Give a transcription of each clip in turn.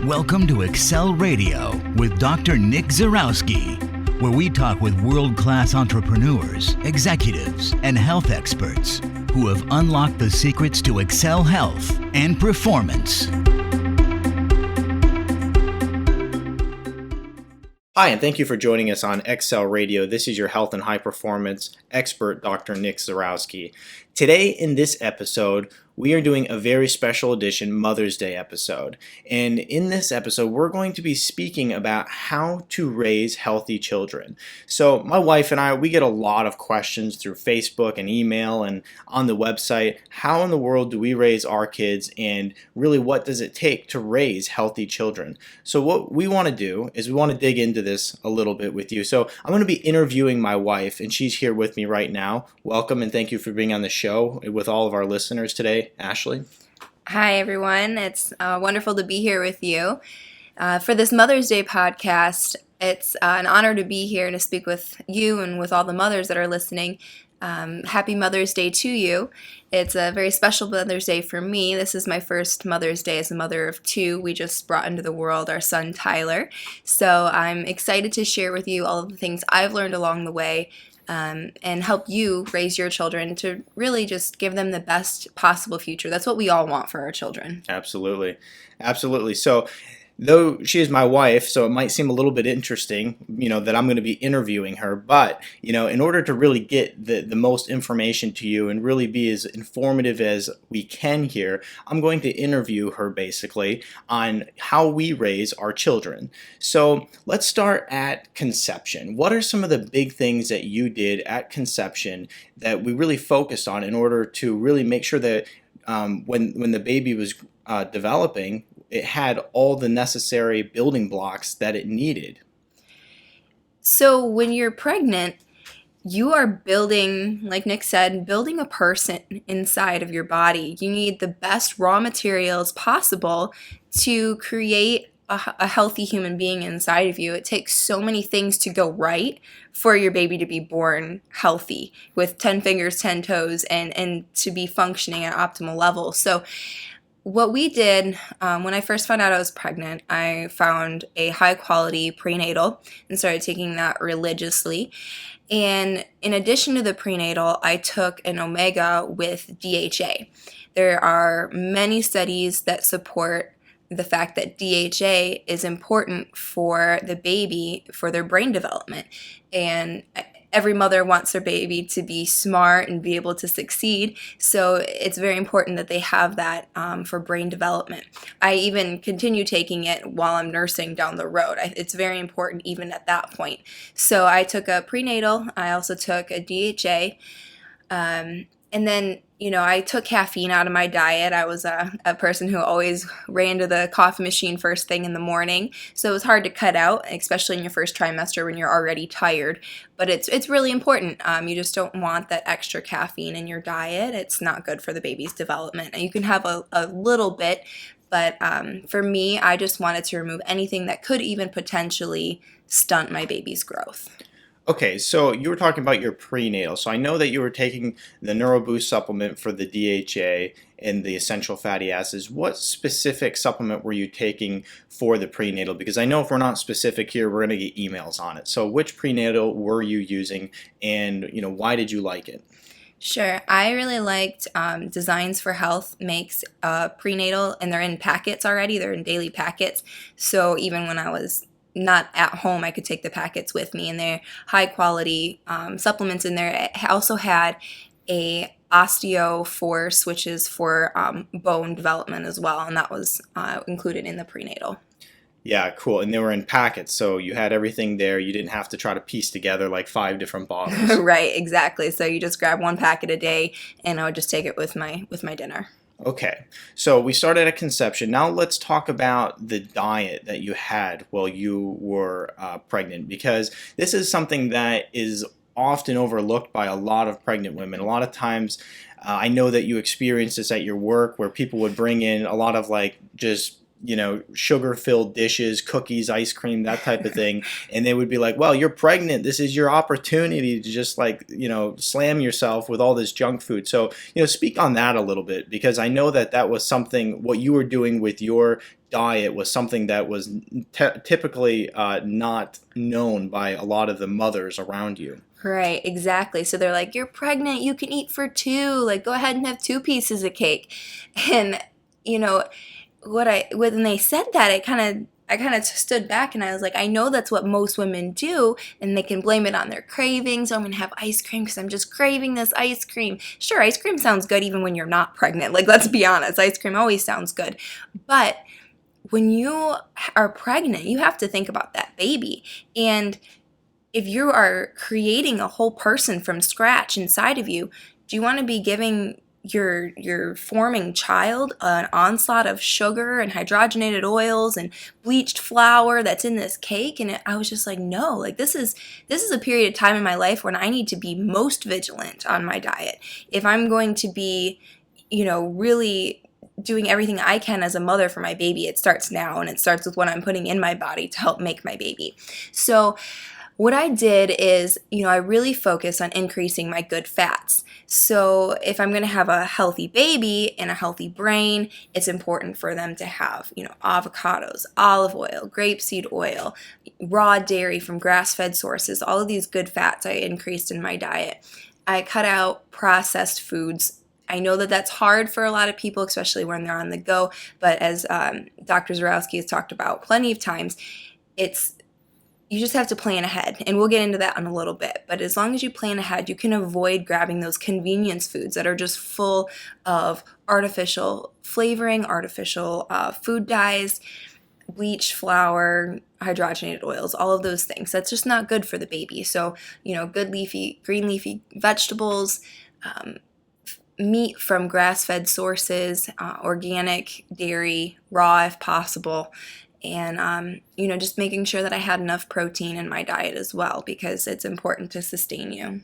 Welcome to Excel Radio with Dr. Nick Zyrowski, where we talk with world-class entrepreneurs, executives, and health experts who have unlocked the secrets to excel health and performance. Hi, and thank you for joining us on Excel Radio. This is your health and high performance expert, Dr. Nick Zyrowski. Today in this episode, we are doing a very special edition Mother's Day episode. And in this episode, we're going to be speaking about how to raise healthy children. So my wife and I, we get a lot of questions through Facebook and email and on the website. How in the world do we raise our kids, and really what does it take to raise healthy children? So what we want to do is we want to dig into this a little bit with you. So I'm going to be interviewing my wife, and she's here with me right now. Welcome, and thank you for being on the show with all of our listeners today. Ashleigh. Hi, everyone. It's wonderful to be here with you. For this Mother's Day podcast, it's an honor to be here to speak with you and with all the mothers that are listening. Happy Mother's Day to you. It's a very special Mother's Day for me. This is my first Mother's Day as a mother of two. We just brought into the world our son, Tyler. So I'm excited to share with you all of the things I've learned along the way, and help you raise your children to really just give them the best possible future. That's what we all want for our children. Absolutely. Absolutely. So though she is my wife, so it might seem a little bit interesting, that I'm going to be interviewing her. But, in order to really get the most information to you and really be as informative as we can here, I'm going to interview her basically on how we raise our children. So let's start at conception. What are some of the big things that you did at conception that we really focused on in order to really make sure that when the baby was developing, it had all the necessary building blocks that it needed? So when you're pregnant, you are building, like Nick said, building a person inside of your body. You need the best raw materials possible to create a healthy human being inside of you. It takes so many things to go right for your baby to be born healthy with 10 fingers, 10 toes, and to be functioning at optimal level. So what we did, when I first found out I was pregnant, I found a high-quality prenatal and started taking that religiously. And in addition to the prenatal, I took an omega with DHA. There are many studies that support the fact that DHA is important for the baby, for their brain development. And every mother wants their baby to be smart and be able to succeed, so it's very important that they have that for brain development. I even continue taking it while I'm nursing down the road. It's very important even at that point. So I took a prenatal, I also took a DHA, and then, I took caffeine out of my diet. I was a person who always ran to the coffee machine first thing in the morning. So it was hard to cut out, especially in your first trimester when you're already tired. But it's really important. You just don't want that extra caffeine in your diet. It's not good for the baby's development. You can have a little bit, but for me, I just wanted to remove anything that could even potentially stunt my baby's growth. Okay, so you were talking about your prenatal. So I know that you were taking the NeuroBoost supplement for the DHA and the essential fatty acids. What specific supplement were you taking for the prenatal? Because I know if we're not specific here, we're going to get emails on it. So which prenatal were you using, and why did you like it? Sure. I really liked Designs for Health makes prenatal, and they're in packets already. They're in daily packets. So even when I was not at home, I could take the packets with me, and they're high quality supplements in there. It also had a OsteoForce, which is for bone development as well, and that was included in the prenatal. Yeah, cool. And they were in packets, so you had everything there. You didn't have to try to piece together like 5 different bottles. Right, exactly. So you just grab one packet a day, and I would just take it with my dinner. Okay, so we started at conception. Now let's talk about the diet that you had while you were pregnant, because this is something that is often overlooked by a lot of pregnant women. A lot of times, I know that you experienced this at your work, where people would bring in a lot of just sugar-filled dishes, cookies, ice cream, that type of thing. And they would be like, well, you're pregnant. This is your opportunity to just slam yourself with all this junk food. So, speak on that a little bit, because I know that was something, what you were doing with your diet was something that was typically not known by a lot of the mothers around you. Right, exactly. So they're like, you're pregnant, you can eat for two. Like, go ahead and have 2 pieces of cake. And, you know, when they said that, I kind of stood back and I was like, I know that's what most women do, and they can blame it on their cravings. Oh, I'm going to have ice cream because I'm just craving this ice cream. Sure, ice cream sounds good even when you're not pregnant. Like, let's be honest, ice cream always sounds good. But when you are pregnant, you have to think about that baby. And if you are creating a whole person from scratch inside of you, do you want to be giving your forming child an onslaught of sugar and hydrogenated oils and bleached flour that's in this cake? And I was just like, no, like this is a period of time in my life when I need to be most vigilant on my diet. If I'm going to be, really doing everything I can as a mother for my baby, it starts now, and it starts with what I'm putting in my body to help make my baby. So what I did is, I really focus on increasing my good fats. So if I'm going to have a healthy baby and a healthy brain, it's important for them to have, avocados, olive oil, grapeseed oil, raw dairy from grass-fed sources. All of these good fats I increased in my diet. I cut out processed foods. I know that that's hard for a lot of people, especially when they're on the go. But as Dr. Zyrowski has talked about plenty of times, you just have to plan ahead, and we'll get into that in a little bit. But as long as you plan ahead, you can avoid grabbing those convenience foods that are just full of artificial flavoring, artificial food dyes, bleach, flour, hydrogenated oils, all of those things. That's just not good for the baby. So, good green leafy vegetables, meat from grass-fed sources, organic, dairy, raw if possible. And, just making sure that I had enough protein in my diet as well, because it's important to sustain you.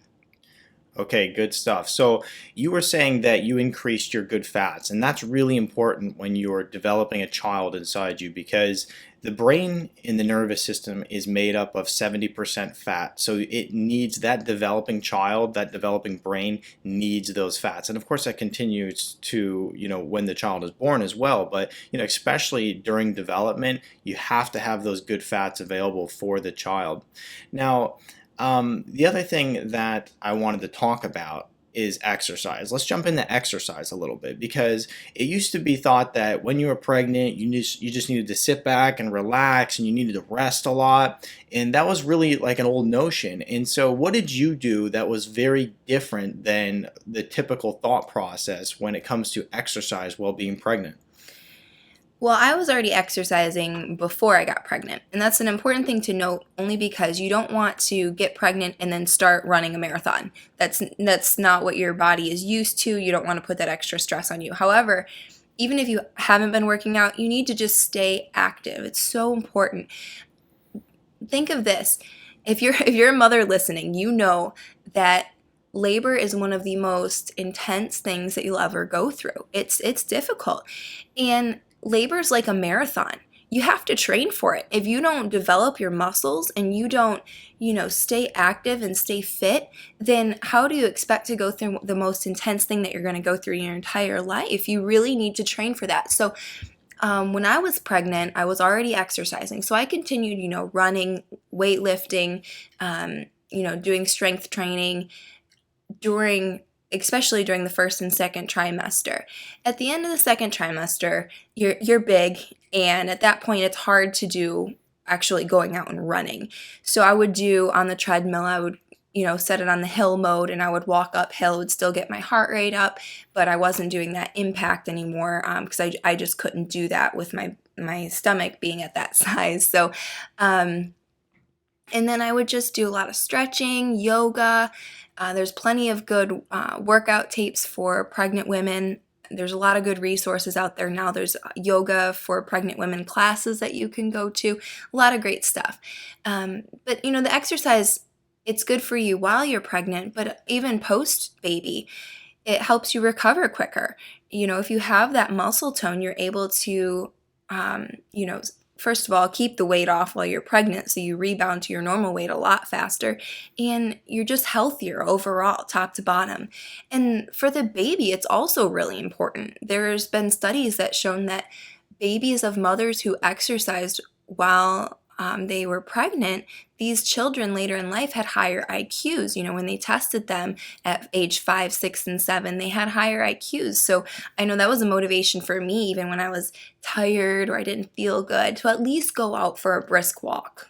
Okay, good stuff. So you were saying that you increased your good fats, and that's really important when you're developing a child inside you, because the brain and the nervous system is made up of 70% fat. So it needs that developing child, that developing brain needs those fats. And of course that continues to, when the child is born as well. But, especially during development, you have to have those good fats available for the child. Now, the other thing that I wanted to talk about is exercise. Let's jump into exercise a little bit, because it used to be thought that when you were pregnant, you just needed to sit back and relax, and you needed to rest a lot. And that was really like an old notion. And so what did you do that was very different than the typical thought process when it comes to exercise while being pregnant? Well, I was already exercising before I got pregnant, and that's an important thing to note, only because you don't want to get pregnant and then start running a marathon. That's not what your body is used to. You don't want to put that extra stress on you. However, even if you haven't been working out, you need to just stay active. It's so important. Think of this. If you're a mother listening, you know that labor is one of the most intense things that you'll ever go through. It's difficult. And labor is like a marathon. You have to train for it. If you don't develop your muscles and you don't, stay active and stay fit, then how do you expect to go through the most intense thing that you're going to go through in your entire life? You really need to train for that. So when I was pregnant, I was already exercising. So I continued, running, weightlifting, doing strength training especially during the first and second trimester. At the end of the second trimester, you're big, and at that point it's hard to do actually going out and running. So I would do on the treadmill, I would set it on the hill mode, and I would walk uphill. It would still get my heart rate up, but I wasn't doing that impact anymore because I just couldn't do that with my stomach being at that size. So and then I would just do a lot of stretching, yoga. There's plenty of good workout tapes for pregnant women. There's a lot of good resources out there now. There's yoga for pregnant women classes that you can go to. A lot of great stuff. But the exercise, it's good for you while you're pregnant, but even post-baby, it helps you recover quicker. If you have that muscle tone, you're able to, first of all, keep the weight off while you're pregnant, so you rebound to your normal weight a lot faster, and you're just healthier overall, top to bottom. And for the baby, it's also really important. There's been studies that shown that babies of mothers who exercised while they were pregnant, these children later in life had higher IQs. When they tested them at age 5, 6, and 7, they had higher IQs. So I know that was a motivation for me, even when I was tired or I didn't feel good, to at least go out for a brisk walk.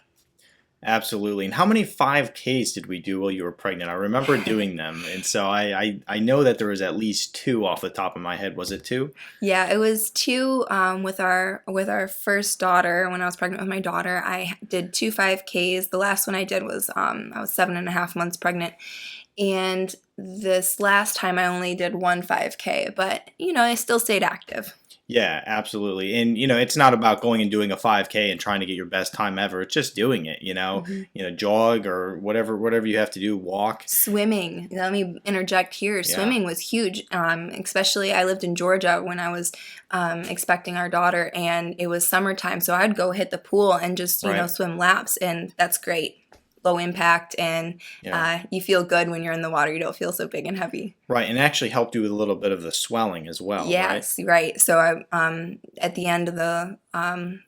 Absolutely. And how many 5Ks did we do while you were pregnant? I remember doing them. And so I know that there was at least 2 off the top of my head. Was it 2? Yeah, it was 2 with our first daughter. When I was pregnant with my daughter, I did 2 5Ks. The last one I did was I was 7.5 months pregnant. And this last time I only did 1 5K, but I still stayed active. Yeah, absolutely. And it's not about going and doing a 5K and trying to get your best time ever. It's just doing it, jog or whatever you have to do, walk. Swimming. Let me interject here. Yeah. Swimming was huge. Especially I lived in Georgia when I was expecting our daughter, and it was summertime, so I'd go hit the pool and just swim laps, and that's great. Low impact, and you feel good when you're in the water. You don't feel so big and heavy. Right, and it actually helped you with a little bit of the swelling as well. Yes, right. So I, at the end of the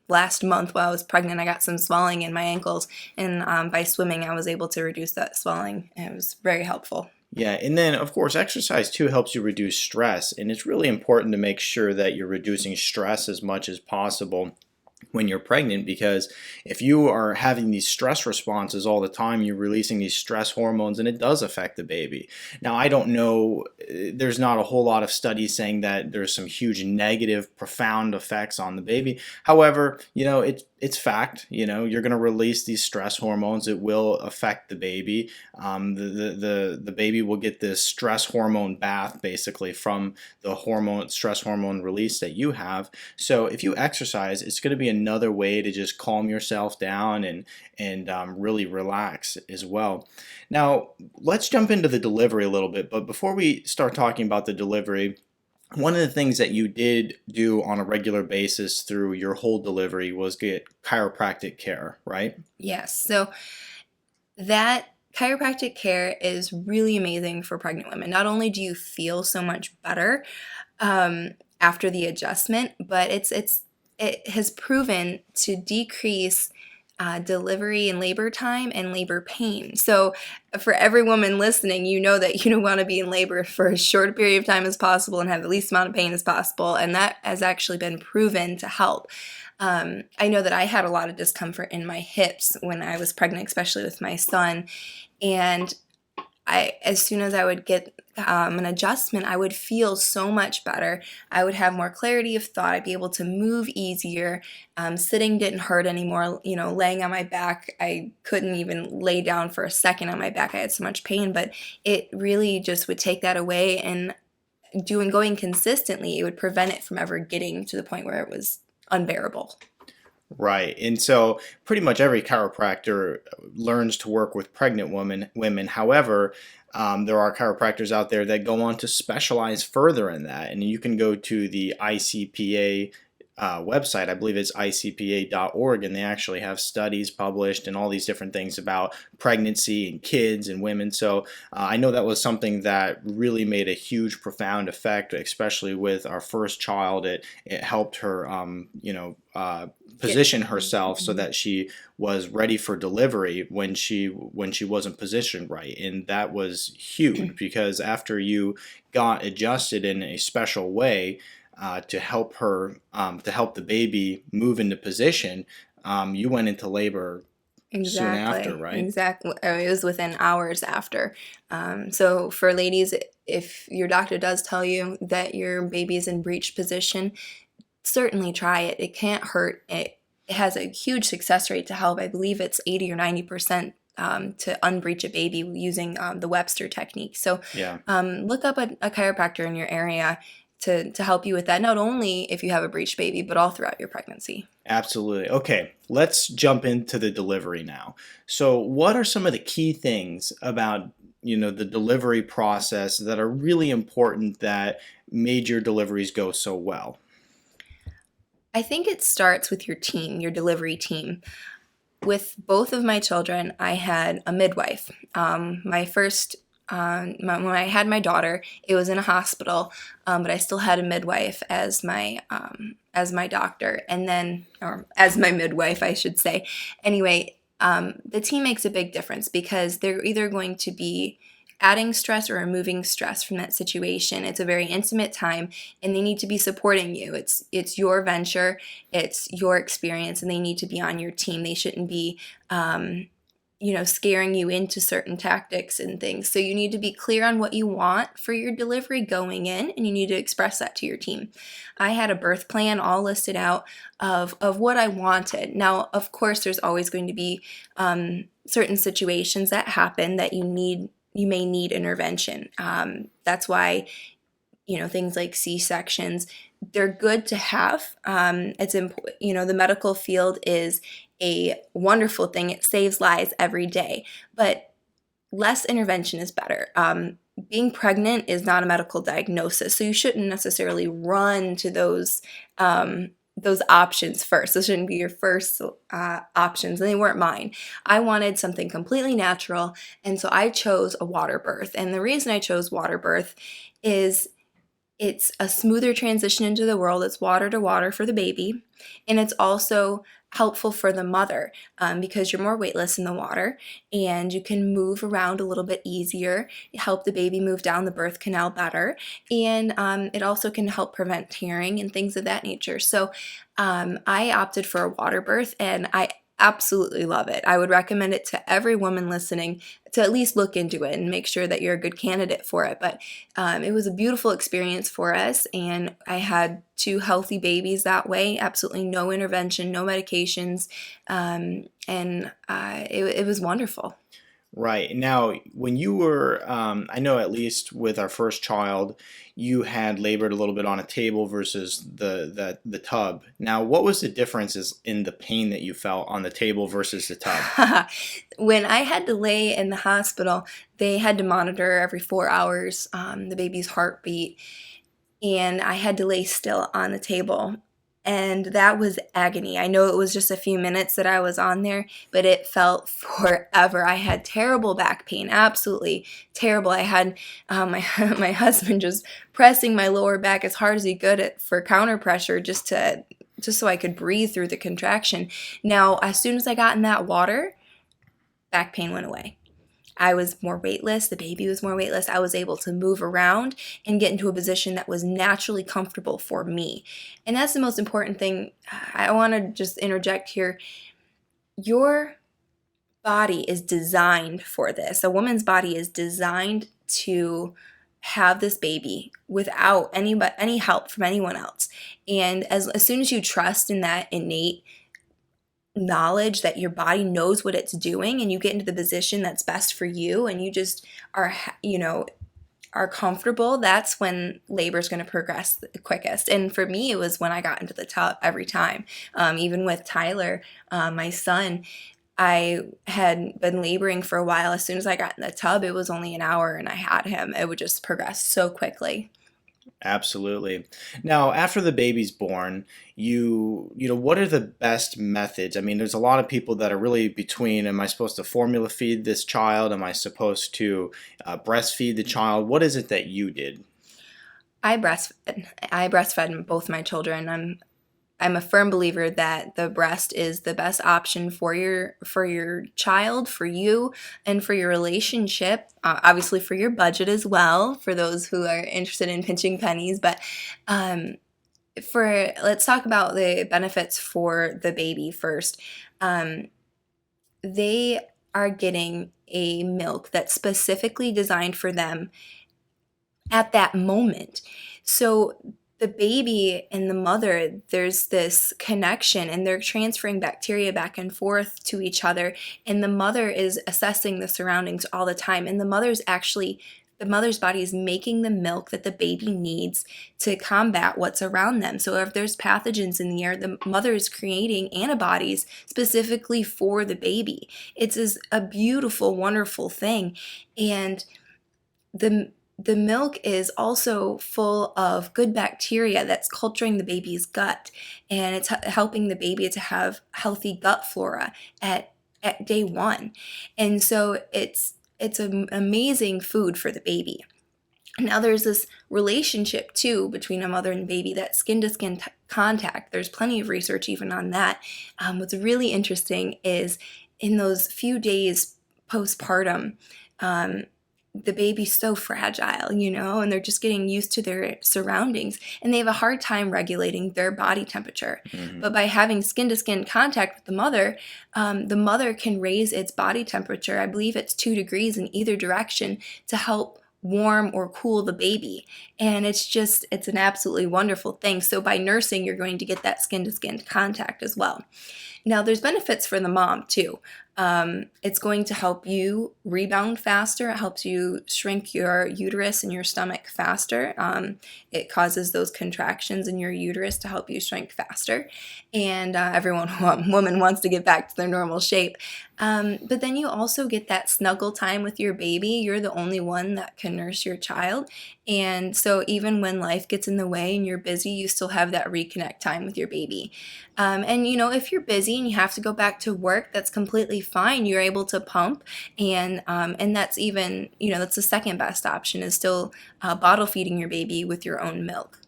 last month while I was pregnant, I got some swelling in my ankles, and by swimming, I was able to reduce that swelling. And it was very helpful. Yeah, and then of course exercise too helps you reduce stress, and it's really important to make sure that you're reducing stress as much as possible when you're pregnant, because if you are having these stress responses all the time, you're releasing these stress hormones, and it does affect the baby. Now, I don't know, there's not a whole lot of studies saying that there's some huge negative, profound effects on the baby. However, it's fact. You're going to release these stress hormones. It will affect the baby. The baby will get this stress hormone bath basically from the stress hormone release that you have. So if you exercise, it's going to be another way to just calm yourself down and really relax as well. Now, let's jump into the delivery a little bit. But before we start talking about the delivery, one of the things that you did do on a regular basis through your whole delivery was get chiropractic care, right? Yes. So that chiropractic care is really amazing for pregnant women. Not only do you feel so much better after the adjustment, but it has proven to decrease delivery and labor time and labor pain. So for every woman listening, you know that you don't want to be in labor for as short a period of time as possible and have the least amount of pain as possible. And that has actually been proven to help. I know that I had a lot of discomfort in my hips when I was pregnant, especially with my son. And as soon as I would get an adjustment, I would feel so much better. I would have more clarity of thought. I'd be able to move easier. Sitting didn't hurt anymore. Laying on my back, I couldn't even lay down for a second on my back. I had so much pain, but it really just would take that away. And going consistently, it would prevent it from ever getting to the point where it was unbearable. Right. And so pretty much every chiropractor learns to work with pregnant women. However, there are chiropractors out there that go on to specialize further in that. And you can go to the ICPA website. I believe it's icpa.org, and they actually have studies published and all these different things about pregnancy and kids and women. So I know that was something that really made a huge, profound effect, especially with our first child. It helped her, position herself so that she was ready for delivery when she wasn't positioned right. And that was huge, because after you got adjusted in a special way to help her, to help the baby move into position, you went into labor soon after, right? Exactly. It was within hours after. So for ladies, if your doctor does tell you that your baby is in breech position, certainly try it. It can't hurt. It has a huge success rate to help. I believe it's 80 or 90% to unbreech a baby using the Webster technique. So look up a chiropractor in your area to help you with that, not only if you have a breech baby, but all throughout your pregnancy. Absolutely. Okay, let's jump into the delivery now. So what are some of the key things about the delivery process that are really important that made your deliveries go so well? I think it starts with your team, your delivery team. With both of my children, I had a midwife. My first when I had my daughter, it was in a hospital, but I still had a midwife as my as my doctor, and then, or as my midwife, I should say. Anyway, the team makes a big difference because they're either going to be adding stress or removing stress from that situation. It's a very intimate time, and they need to be supporting you. It's your venture, it's your experience, and they need to be on your team. They shouldn't be scaring you into certain tactics and things. So you need to be clear on what you want for your delivery going in, and you need to express that to your team. I had a birth plan all listed out of what I wanted. Now, of course, there's always going to be certain situations that happen that you may need intervention. That's why, things like C-sections, they're good to have. It's important. The medical field is a wonderful thing. It saves lives every day, but less intervention is better. Being pregnant is not a medical diagnosis, so you shouldn't necessarily run to those options first. Those shouldn't be your first options, and they weren't mine. I wanted something completely natural, and so I chose a water birth. And the reason I chose water birth is it's a smoother transition into the world. It's water to water for the baby, and it's also helpful for the mother because you're more weightless in the water and you can move around a little bit easier, help the baby move down the birth canal better, and it also can help prevent tearing and things of that nature. So I opted for a water birth, and I absolutely love it. I would recommend it to every woman listening to at least look into it and make sure that you're a good candidate for it. But it was a beautiful experience for us, and I had 2 healthy babies that way, absolutely no intervention, no medications, and it was wonderful. Right. Now, when you were, I know at least with our first child, you had labored a little bit on a table versus the tub. Now, what was the differences in the pain that you felt on the table versus the tub? When I had to lay in the hospital, they had to monitor every 4 hours the baby's heartbeat, and I had to lay still on the table. And that was agony. I know it was just a few minutes that I was on there, but it felt forever. I had terrible back pain, absolutely terrible. I had my my husband just pressing my lower back as hard as he could for counter pressure, just so I could breathe through the contraction. Now, as soon as I got in that water, back pain went away. I was more weightless. The baby was more weightless. I was able to move around and get into a position that was naturally comfortable for me. And that's the most important thing. I want to just interject here. Your body is designed for this. A woman's body is designed to have this baby without any help from anyone else. And as soon as you trust in that innate knowledge that your body knows what it's doing, and you get into the position that's best for you, and you just are comfortable, that's when labor is going to progress the quickest. And for me, it was when I got into the tub every time. Even with Tyler, my son, I had been laboring for a while. As soon as I got in the tub, it was only an hour and I had him. It would just progress so quickly. Absolutely. Now, after the baby's born, what are the best methods? I mean, there's a lot of people that are really between, am I supposed to formula feed this child? Am I supposed to breastfeed the child? What is it that you did? I breastfed both my children. I'm a firm believer that the breast is the best option for your child, for you, and for your relationship. Obviously, for your budget as well, for those who are interested in pinching pennies. But let's talk about the benefits for the baby first. They are getting a milk that's specifically designed for them at that moment. So the baby and the mother, there's this connection, and they're transferring bacteria back and forth to each other, and the mother is assessing the surroundings all the time, and the mother's body is making the milk that the baby needs to combat what's around them. So if there's pathogens in the air, the mother is creating antibodies specifically for the baby. It's a beautiful, wonderful thing. And the milk is also full of good bacteria that's culturing the baby's gut, and it's helping the baby to have healthy gut flora at day 1. And so it's an amazing food for the baby. Now there's this relationship too between a mother and baby, that skin-to-skin contact. There's plenty of research even on that. What's really interesting is in those few days postpartum, um, the baby's so fragile, and they're just getting used to their surroundings, and they have a hard time regulating their body temperature. Mm-hmm. But by having skin-to-skin contact with the mother can raise its body temperature. I believe it's 2 degrees in either direction to help warm or cool the baby. And it's an absolutely wonderful thing. So by nursing, you're going to get that skin-to-skin contact as well. Now, there's benefits for the mom too. It's going to help you rebound faster. It helps you shrink your uterus and your stomach faster. It causes those contractions in your uterus to help you shrink faster. And woman wants to get back to their normal shape. But then you also get that snuggle time with your baby. You're the only one that can nurse your child. And so even when life gets in the way and you're busy, you still have that reconnect time with your baby. And if you're busy and you have to go back to work, that's completely fine. You're able to pump, and that's even, that's the second best option, is still bottle feeding your baby with your own milk.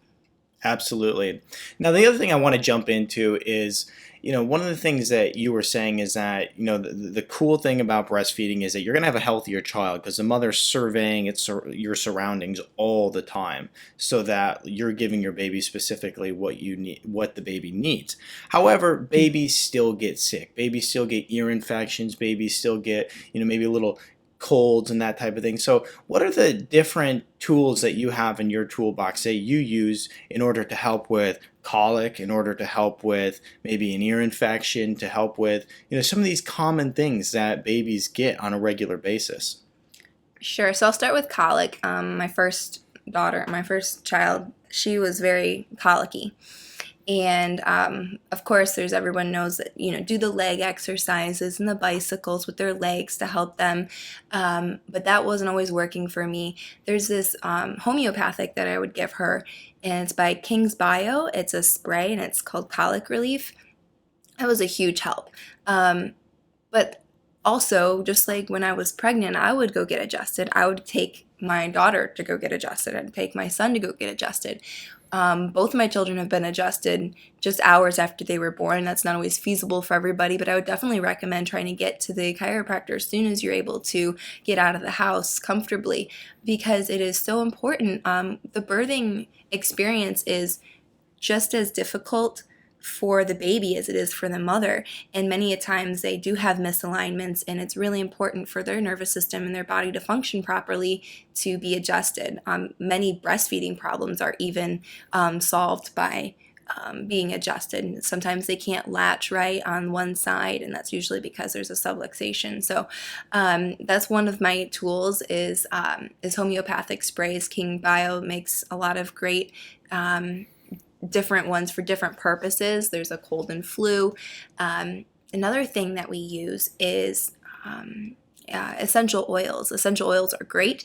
Absolutely. Now, the other thing I want to jump into is, one of the things that you were saying is that, the cool thing about breastfeeding is that you're going to have a healthier child because the mother's surveying your surroundings all the time so that you're giving your baby specifically what you need, what the baby needs. However, babies still get sick. Babies still get ear infections. Babies still get, maybe a little colds and that type of thing. So what are the different tools that you have in your toolbox that you use in order to help with colic, in order to help with maybe an ear infection, to help with some of these common things that babies get on a regular basis? Sure. So I'll start with colic. My first child, she was very colicky. And of course, everyone knows that, do the leg exercises and the bicycles with their legs to help them. But that wasn't always working for me. There's this homeopathic that I would give her, and it's by King's Bio. It's a spray, and it's called Colic Relief. That was a huge help. But also, just like when I was pregnant, I would go get adjusted. I would take my daughter to go get adjusted. I'd take my son to go get adjusted. Both of my children have been adjusted just hours after they were born. That's not always feasible for everybody, but I would definitely recommend trying to get to the chiropractor as soon as you're able to get out of the house comfortably, because it is so important. The birthing experience is just as difficult for the baby as it is for the mother, and many a times they do have misalignments, and it's really important for their nervous system and their body to function properly to be adjusted. Many breastfeeding problems are even solved by being adjusted. Sometimes they can't latch right on one side, and that's usually because there's a subluxation. So that's one of my tools is homeopathic sprays. King Bio makes a lot of great different ones for different purposes. There's a cold and flu. Another thing that we use is essential oils. Essential oils are great.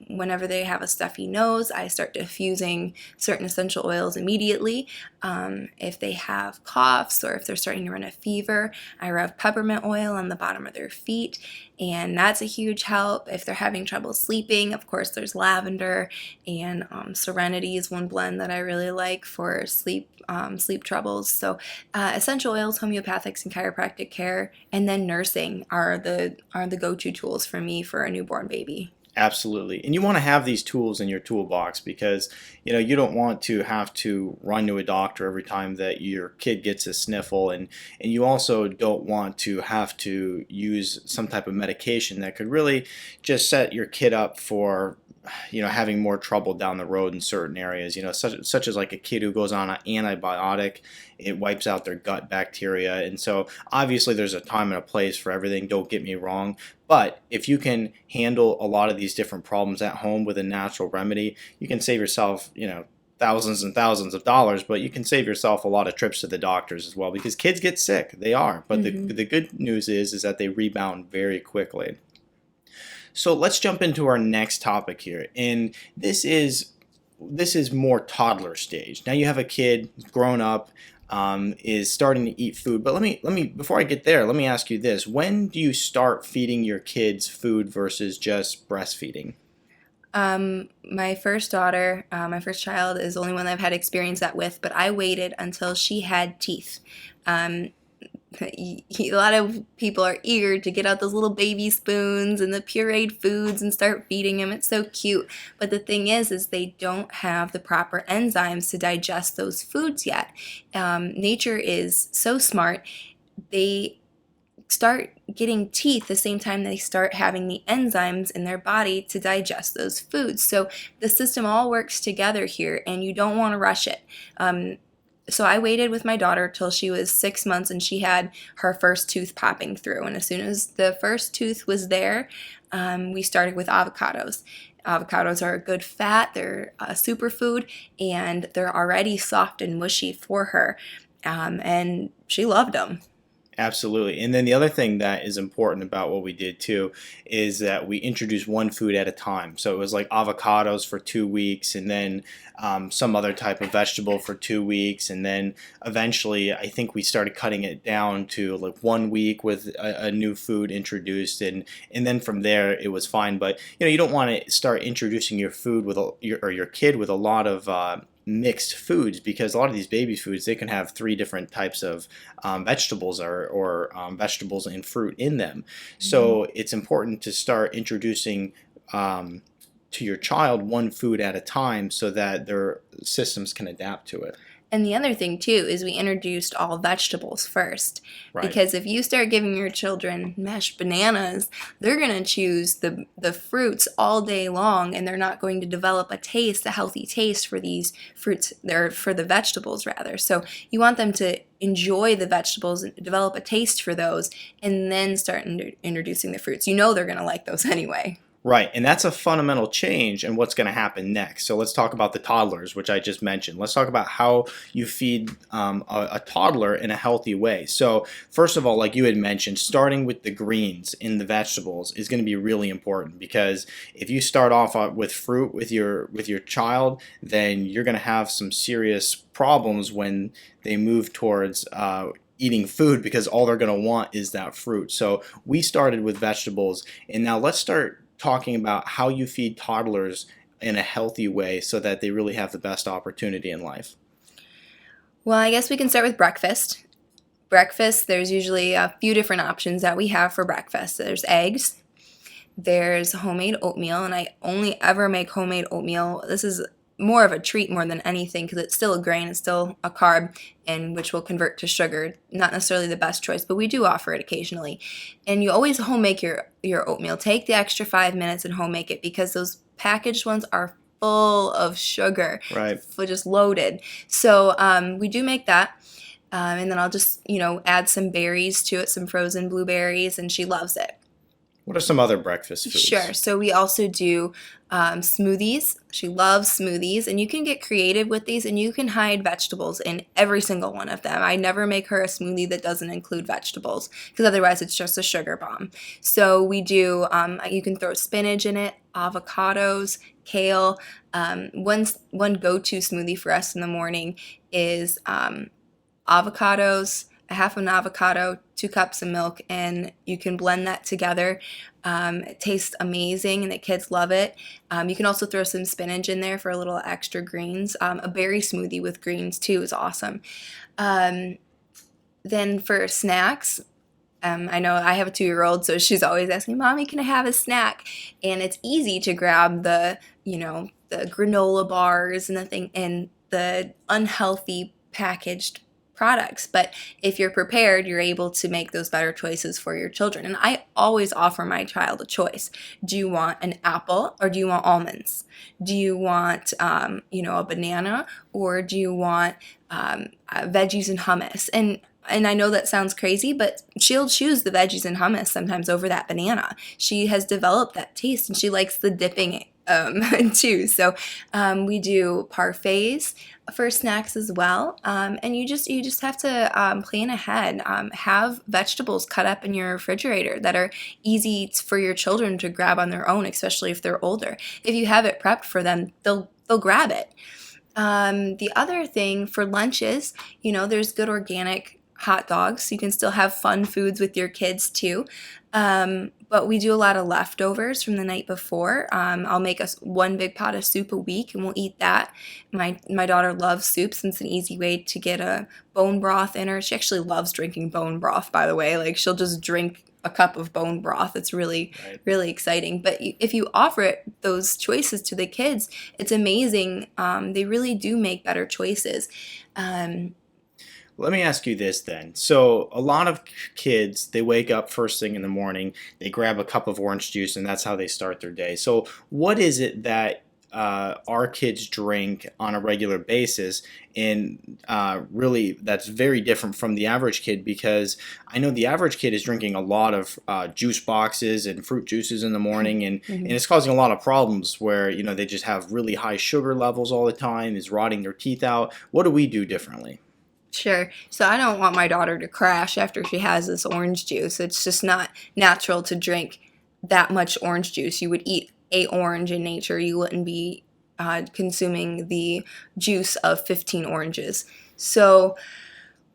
Whenever they have a stuffy nose, I start diffusing certain essential oils immediately. If they have coughs or if they're starting to run a fever, I rub peppermint oil on the bottom of their feet, and that's a huge help. If they're having trouble sleeping, of course, there's lavender, and Serenity is one blend that I really like for sleep troubles. So essential oils, homeopathics, and chiropractic care, and then nursing are the go-to tools for me for a newborn baby. Absolutely. And you want to have these tools in your toolbox because, you don't want to have to run to a doctor every time that your kid gets a sniffle. And you also don't want to have to use some type of medication that could really just set your kid up for having more trouble down the road in certain areas, such as like a kid who goes on an antibiotic, it wipes out their gut bacteria. And so obviously there's a time and a place for everything, don't get me wrong. But if you can handle a lot of these different problems at home with a natural remedy, you can save yourself, thousands and thousands of dollars, but you can save yourself a lot of trips to the doctors as well, because kids get sick. They are. But the good news is that they rebound very quickly. So let's jump into our next topic here, and this is more toddler stage. Now you have a kid, grown up, is starting to eat food. But let me before I get there, let me ask you this: when do you start feeding your kids food versus just breastfeeding? My first daughter, my first child, is the only one that I've had experience that with, but I waited until she had teeth. Um, a lot of people are eager to get out those little baby spoons and the pureed foods and start feeding them. It's so cute. But the thing is they don't have the proper enzymes to digest those foods yet. Nature is so smart. They start getting teeth the same time they start having the enzymes in their body to digest those foods. So the system all works together here, and you don't want to rush it. So I waited with my daughter till she was 6 months and she had her first tooth popping through. And as soon as the first tooth was there, we started with avocados. Avocados are a good fat, they're a superfood, and they're already soft and mushy for her. And she loved them. Absolutely. And then the other thing that is important about what we did too is that we introduced one food at a time. So it was like avocados for 2 weeks, and then some other type of vegetable for 2 weeks. And then eventually I think we started cutting it down to like 1 week with a new food introduced. And then from there it was fine. But you don't want to start introducing your food with your kid with a lot of mixed foods, because a lot of these baby foods, they can have 3 different types of vegetables or vegetables and fruit in them. So it's important to start introducing to your child one food at a time so that their systems can adapt to it. And the other thing, too, is we introduced all vegetables first. Right. Because if you start giving your children mashed bananas, they're going to choose the fruits all day long, and they're not going to develop a healthy taste for these fruits, or for the vegetables, rather. So you want them to enjoy the vegetables and develop a taste for those, and then start introducing the fruits. They're going to like those anyway. Right, and that's a fundamental change in what's going to happen next. So let's talk about the toddlers, which I just mentioned. Let's talk about how you feed a toddler in a healthy way. So first of all, like you had mentioned, starting with the greens in the vegetables is going to be really important, because if you start off with fruit with your child, then you're going to have some serious problems when they move towards eating food, because all they're going to want is that fruit. So we started with vegetables, and now let's start talking about how you feed toddlers in a healthy way so that they really have the best opportunity in life. Well, I guess we can start with breakfast. Breakfast, there's usually a few different options that we have for breakfast. There's eggs, there's homemade oatmeal, and I only ever make homemade oatmeal. This is more of a treat more than anything, because it's still a grain, it's still a carb, and which will convert to sugar. Not necessarily the best choice, but we do offer it occasionally. And you always home make your oatmeal. Take the extra 5 minutes and home make it, because those packaged ones are full of sugar. Right. Just loaded. So we do make that. And then I'll just, add some berries to it, some frozen blueberries, and she loves it. What are some other breakfast foods? Sure. So we also do smoothies. She loves smoothies, and you can get creative with these, and you can hide vegetables in every single one of them. I never make her a smoothie that doesn't include vegetables, because otherwise it's just a sugar bomb. So we do, you can throw spinach in it, avocados, kale. One go-to smoothie for us in the morning is avocados, a half an avocado, 2 cups of milk, and you can blend that together. It tastes amazing, and the kids love it. You can also throw some spinach in there for a little extra greens. A berry smoothie with greens too is awesome. Then for snacks, I know I have a 2-year-old, so she's always asking, "Mommy, can I have a snack?" And it's easy to grab the granola bars and the unhealthy packaged products. But if you're prepared, you're able to make those better choices for your children. And I always offer my child a choice. Do you want an apple, or do you want almonds? Do you want a banana, or do you want veggies and hummus? And I know that sounds crazy, but she'll choose the veggies and hummus sometimes over that banana. She has developed that taste, and she likes the dipping too. So we do parfaits for snacks as well, and you just have to plan ahead. Have vegetables cut up in your refrigerator that are easy for your children to grab on their own, especially if they're older. If you have it prepped for them, they'll grab it. The other thing for lunches, there's good organic hot dogs. You can still have fun foods with your kids too. But we do a lot of leftovers from the night before. I'll make us one big pot of soup a week, and we'll eat that. My daughter loves soup, since it's an easy way to get a bone broth in her. She actually loves drinking bone broth, by the way. Like, she'll just drink a cup of bone broth. It's really, really exciting. But if you offer those choices to the kids, it's amazing. They really do make better choices. Let me ask you this then. So a lot of kids, they wake up first thing in the morning, they grab a cup of orange juice, and that's how they start their day. So what is it that our kids drink on a regular basis, and really that's very different from the average kid? Because I know the average kid is drinking a lot of juice boxes and fruit juices in the morning, and it's causing a lot of problems where, you know, they just have really high sugar levels all the time, is rotting their teeth out. What do we do differently? Sure. So I don't want my daughter to crash after she has this orange juice. It's just not natural to drink that much orange juice. You would eat a orange in nature. You wouldn't be consuming the juice of 15 oranges. So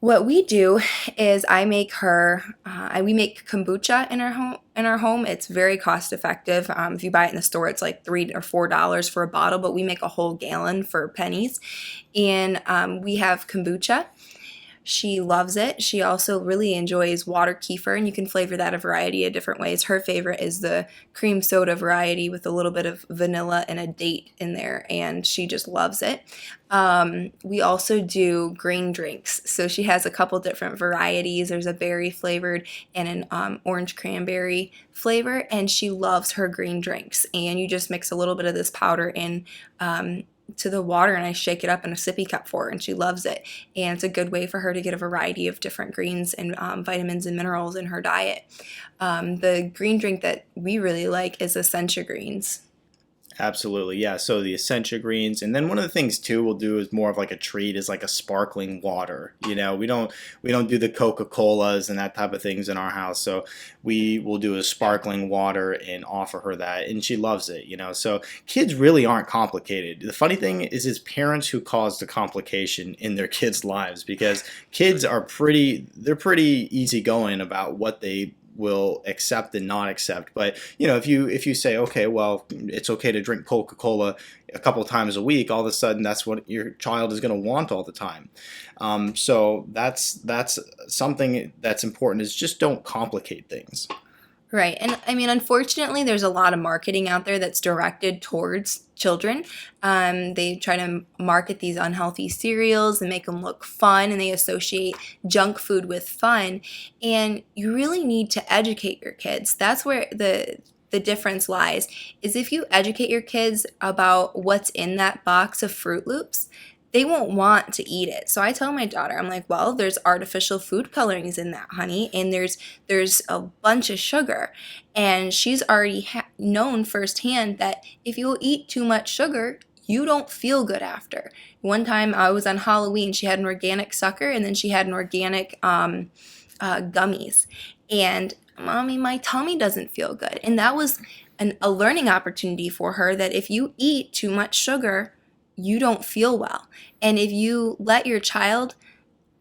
what we do is I make her, we make kombucha in our home. It's very cost effective. If you buy it in the store, it's like $3 or $4 for a bottle, but we make a whole gallon for pennies. And we have kombucha. She loves it. She also really enjoys water kefir, and you can flavor that a variety of different ways. Her favorite is the cream soda variety with a little bit of vanilla and a date in there, and she just loves it. We also do green drinks. So she has a couple different varieties. There's a berry flavored and an orange cranberry flavor, and she loves her green drinks. And you just mix a little bit of this powder in to the water, and I shake it up in a sippy cup for her, and she loves it. And it's a good way for her to get a variety of different greens and vitamins and minerals in her diet. The green drink that we really like is Essentia Greens. Absolutely, yeah. So the Essentia greens, and then one of the things too we'll do is more of like a treat is like a sparkling water. You know, we don't do the Coca-Colas and that type of things in our house. So we will do a sparkling water and offer her that, and she loves it. You know, so kids really aren't complicated. The funny thing is it's parents who cause the complication in their kids' lives, because kids are pretty easygoing about what they will accept and not accept. But you know, if you say, okay, well, it's okay to drink Coca-Cola a couple times a week, all of a sudden that's what your child is going to want all the time. So that's something that's important, is just don't complicate things. Right. And I mean, unfortunately, there's a lot of marketing out there that's directed towards children. They try to market these unhealthy cereals and make them look fun, and they associate junk food with fun. And you really need to educate your kids. That's where the difference lies, is if you educate your kids about what's in that box of Fruit Loops, they won't want to eat it. So I tell my daughter, I'm like, well, there's artificial food colorings in that, honey, and there's a bunch of sugar. And she's already known firsthand that if you eat too much sugar, you don't feel good after. One time I was on Halloween, she had an organic sucker, and then she had an organic gummies. And Mommy, my tummy doesn't feel good. And that was a learning opportunity for her, that if you eat too much sugar, you don't feel well. And if you let your child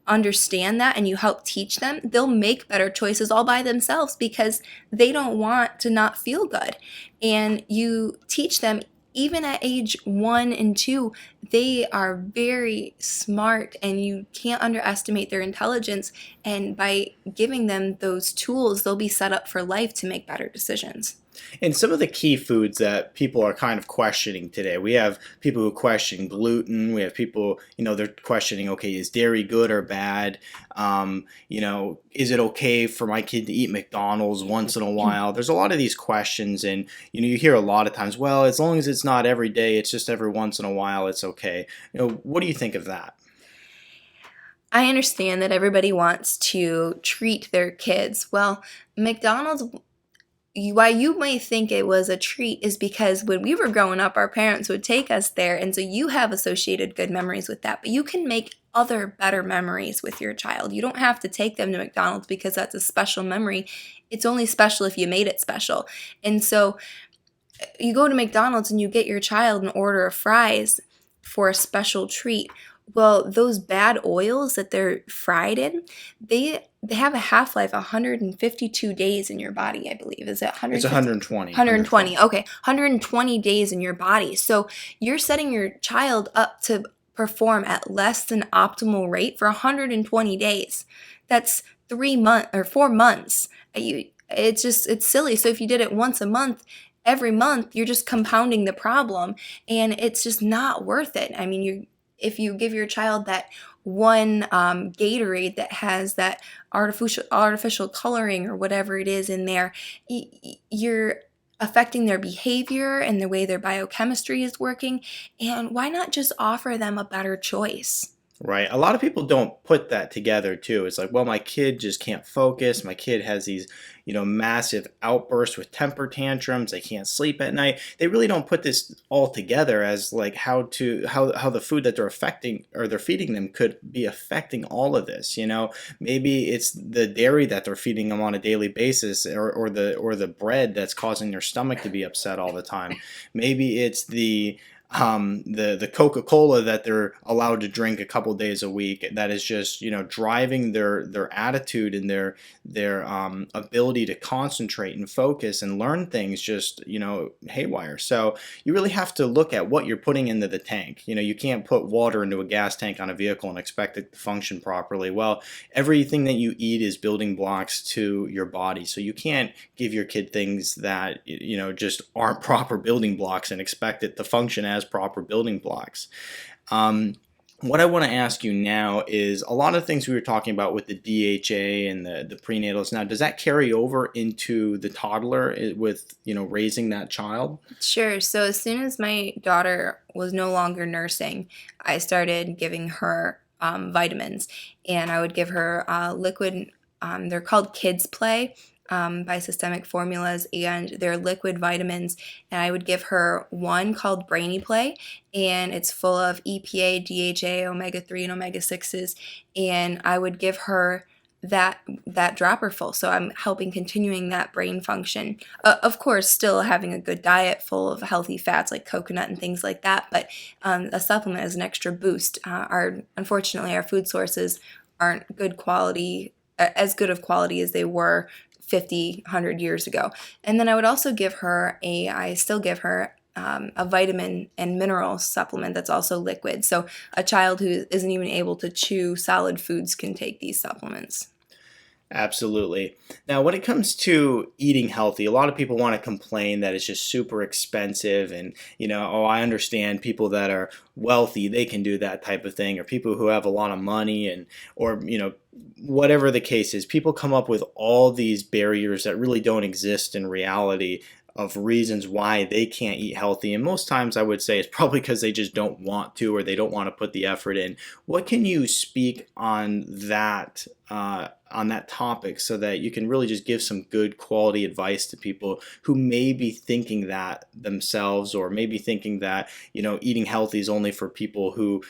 understand that and you help teach them, they'll make better choices all by themselves, because they don't want to not feel good. And you teach them, even at age 1 and 2, they are very smart, and you can't underestimate their intelligence. And by giving them those tools, they'll be set up for life to make better decisions. And some of the key foods that people are kind of questioning today, we have people who question gluten. We have people, you know, they're questioning, okay, is dairy good or bad? You know, is it okay for my kid to eat McDonald's once in a while? There's a lot of these questions, and you know, you hear a lot of times, well, as long as it's not every day, it's just every once in a while, it's okay. You know, what do you think of that? I understand that everybody wants to treat their kids. Well, McDonald's, why you might think it was a treat is because when we were growing up, our parents would take us there, and so you have associated good memories with that. But you can make other better memories with your child. You don't have to take them to McDonald's because that's a special memory. It's only special if you made it special. And so you go to McDonald's and you get your child an order of fries for a special treat. Well, those bad oils that they're fried in, they have a half-life 152 days in your body, I believe. Is it It's 150? 120. 120. Okay, 120 days in your body. So you're setting your child up to perform at less than optimal rate for 120 days. That's 3 months or 4 months. It's silly. So if you did it once a month, every month, you're just compounding the problem, and it's just not worth it. I mean, if you give your child that one Gatorade that has that artificial coloring or whatever it is in there, you're affecting their behavior and the way their biochemistry is working. And why not just offer them a better choice? Right. A lot of people don't put that together too. It's like, well, my kid just can't focus. My kid has these, massive outbursts with temper tantrums. They can't sleep at night. They really don't put this all together as like how the food that they're feeding them could be affecting all of this. Maybe it's the dairy that they're feeding them on a daily basis, or the bread that's causing their stomach to be upset all the time. Maybe it's the Coca-Cola that they're allowed to drink a couple days a week that is just driving their attitude and their ability to concentrate and focus and learn things just haywire. So you really have to look at what you're putting into the tank. You can't put water into a gas tank on a vehicle and expect it to function properly. Well, everything that you eat is building blocks to your body, so you can't give your kid things that just aren't proper building blocks and expect it to function as proper building blocks. What I want to ask you now is a lot of things we were talking about with the DHA and the prenatals. Now, does that carry over into the toddler with raising that child? Sure. So as soon as my daughter was no longer nursing, I started giving her vitamins, and I would give her liquid. They're called Kids Play. By Systemic Formulas, and they're liquid vitamins. And I would give her one called Brainy Play, and it's full of EPA, DHA, omega-3, and omega-6s. And I would give her that dropper full. So I'm helping continuing that brain function. Of course, still having a good diet full of healthy fats like coconut and things like that. But a supplement is an extra boost. Unfortunately, our food sources aren't good quality, as good of quality as they were 50, 100 years ago. And then I would also give her I still give her a vitamin and mineral supplement that's also liquid. So a child who isn't even able to chew solid foods can take these supplements. Absolutely. Now, when it comes to eating healthy, a lot of people want to complain that it's just super expensive and, I understand people that are wealthy, they can do that type of thing, or people who have a lot of money or whatever the case is. People come up with all these barriers that really don't exist in reality of reasons why they can't eat healthy. And most times I would say it's probably because they just don't want to, or they don't want to put the effort in. What can you speak on that topic so that you can really just give some good quality advice to people who may be thinking that themselves, or maybe thinking that, eating healthy is only for people who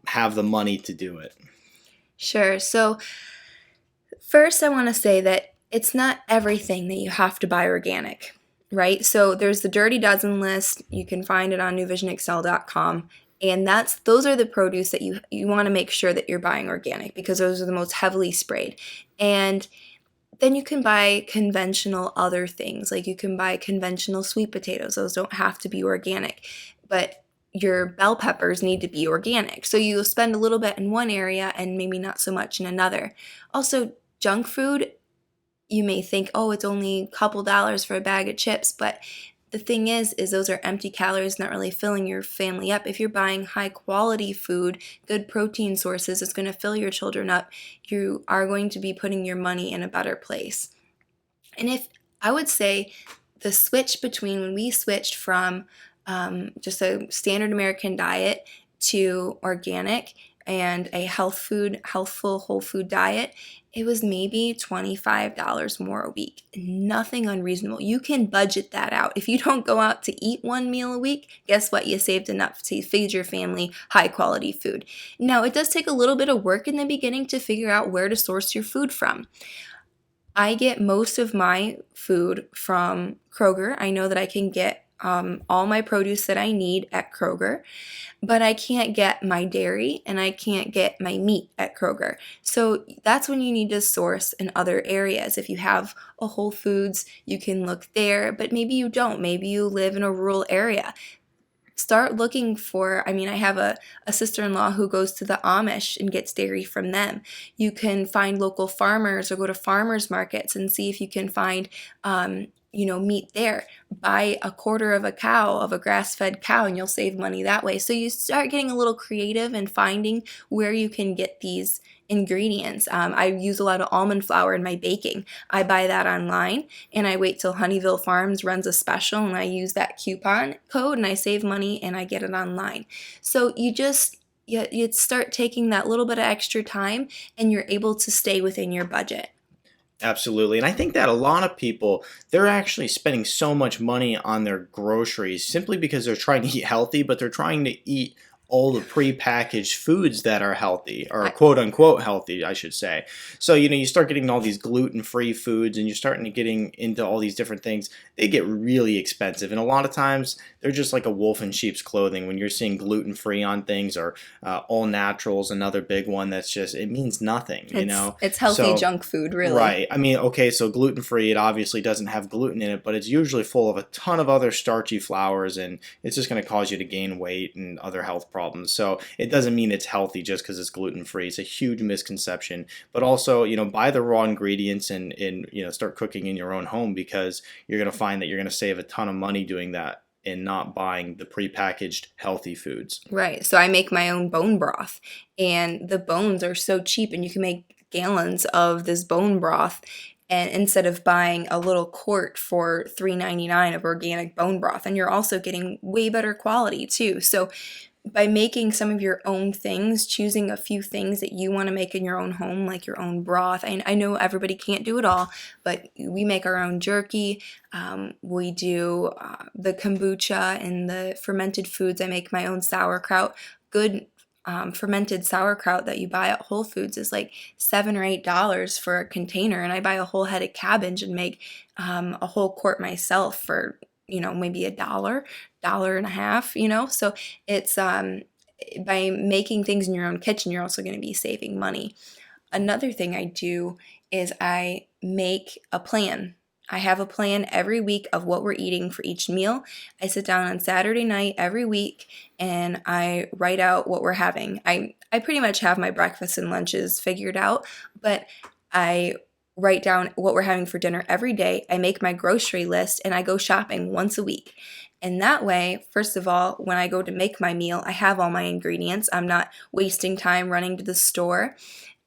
have the money to do it? Sure. So first I want to say that it's not everything that you have to buy organic. Right? So there's the Dirty Dozen list. You can find it on newvisionexcel.com. And those are the produce that you want to make sure that you're buying organic, because those are the most heavily sprayed. And then you can buy conventional other things. Like you can buy conventional sweet potatoes. Those don't have to be organic. But your bell peppers need to be organic. So you'll spend a little bit in one area and maybe not so much in another. Also, junk food, you may think, oh, it's only a couple dollars for a bag of chips, but the thing is those are empty calories, not really filling your family up. If you're buying high quality food, good protein sources, it's going to fill your children up. You are going to be putting your money in a better place. And if I would say the switch between when we switched from just a standard American diet to organic and a healthful whole food diet, it was maybe $25 more a week. Nothing unreasonable. You can budget that out. If you don't go out to eat one meal a week, guess what? You saved enough to feed your family high quality food. Now, it does take a little bit of work in the beginning to figure out where to source your food from. I get most of my food from Kroger. I know that I can get all my produce that I need at Kroger, but I can't get my dairy and I can't get my meat at Kroger. So that's when you need to source in other areas. If you have a Whole Foods, you can look there, but maybe you don't. Maybe you live in a rural area. Start looking for, I have a sister-in-law who goes to the Amish and gets dairy from them. You can find local farmers or go to farmers markets and see if you can find meat there. Buy a quarter of a cow, of a grass-fed cow, and you'll save money that way. So you start getting a little creative and finding where you can get these ingredients. I use a lot of almond flour in my baking. I buy that online and I wait till Honeyville Farms runs a special and I use that coupon code and I save money and I get it online. So you start taking that little bit of extra time and you're able to stay within your budget. Absolutely. And I think that a lot of people, they're actually spending so much money on their groceries simply because they're trying to eat healthy, but they're trying to eat all the prepackaged foods that are healthy, or quote unquote healthy, I should say. So, you start getting all these gluten-free foods and you're starting to getting into all these different things. They get really expensive. And a lot of times they're just like a wolf in sheep's clothing when you're seeing gluten-free on things, or all naturals, another big one that's just, it means nothing, It's healthy junk food, really. Right. Okay, so gluten-free, it obviously doesn't have gluten in it, but it's usually full of a ton of other starchy flours, and it's just going to cause you to gain weight and other health problems. So it doesn't mean it's healthy just because it's gluten-free. It's a huge misconception. But also, buy the raw ingredients and start cooking in your own home, because you're going to find that you're going to save a ton of money doing that and not buying the prepackaged healthy foods. Right. So I make my own bone broth, and the bones are so cheap, and you can make gallons of this bone broth, and instead of buying a little quart for $3.99 of organic bone broth, and you're also getting way better quality too. So by making some of your own things, choosing a few things that you want to make in your own home, like your own broth. I know everybody can't do it all, but we make our own jerky. We do the kombucha and the fermented foods. I make my own sauerkraut. Good fermented sauerkraut that you buy at Whole Foods is like $7 or $8 for a container, and I buy a whole head of cabbage and make a whole quart myself for maybe $1.50. So it's by making things in your own kitchen, you're also going to be saving money. Another thing I do is I make a plan. I have a plan every week of what we're eating for each meal. I sit down on Saturday night every week and I write out what we're having. I pretty much have my breakfasts and lunches figured out, but I write down what we're having for dinner every day. I make my grocery list and I go shopping once a week. And that way, first of all, when I go to make my meal, I have all my ingredients. I'm not wasting time running to the store.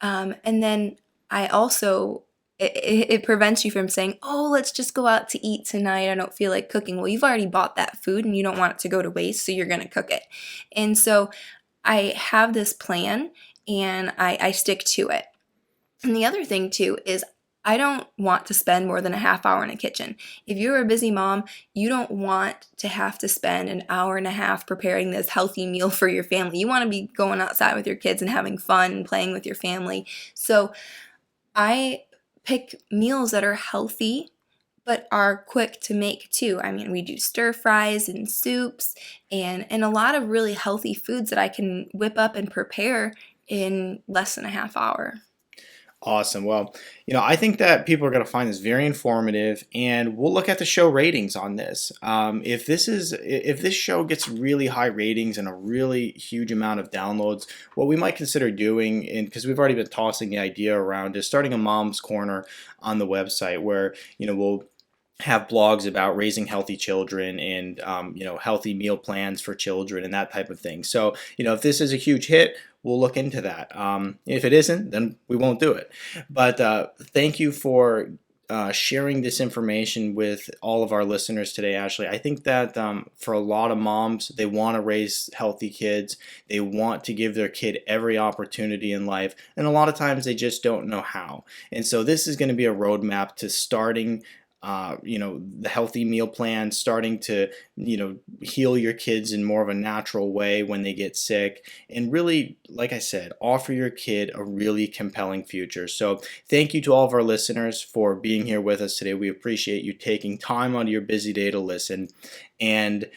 And then I also, it prevents you from saying, oh, let's just go out to eat tonight. I don't feel like cooking. Well, you've already bought that food and you don't want it to go to waste, so you're going to cook it. And so I have this plan and I stick to it. And the other thing too is I don't want to spend more than a half hour in a kitchen. If you're a busy mom, you don't want to have to spend an hour and a half preparing this healthy meal for your family. You want to be going outside with your kids and having fun and playing with your family. So I pick meals that are healthy but are quick to make too. We do stir fries and soups and a lot of really healthy foods that I can whip up and prepare in less than a half hour. Awesome. Well, I think that people are going to find this very informative, and we'll look at the show ratings on this. If this show gets really high ratings and a really huge amount of downloads, what we might consider doing, and because we've already been tossing the idea around, is starting a mom's corner on the website where we'll have blogs about raising healthy children and healthy meal plans for children and that type of thing. So if this is a huge hit, we'll look into that. If it isn't, then we won't do it. But thank you for sharing this information with all of our listeners today, Ashleigh. I think that for a lot of moms, they want to raise healthy kids. They want to give their kid every opportunity in life. And a lot of times they just don't know how. And so this is going to be a roadmap to starting the healthy meal plan, starting to, heal your kids in more of a natural way when they get sick, and really, like I said, offer your kid a really compelling future. So thank you to all of our listeners for being here with us today. We appreciate you taking time out of your busy day to listen, and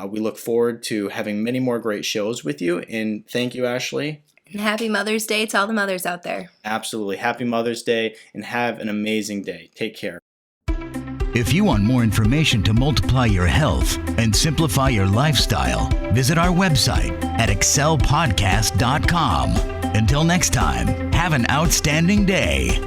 we look forward to having many more great shows with you. And thank you, Ashleigh. And happy Mother's Day to all the mothers out there. Absolutely. Happy Mother's Day, and have an amazing day. Take care. If you want more information to multiply your health and simplify your lifestyle, visit our website at excelpodcast.com. Until next time, have an outstanding day.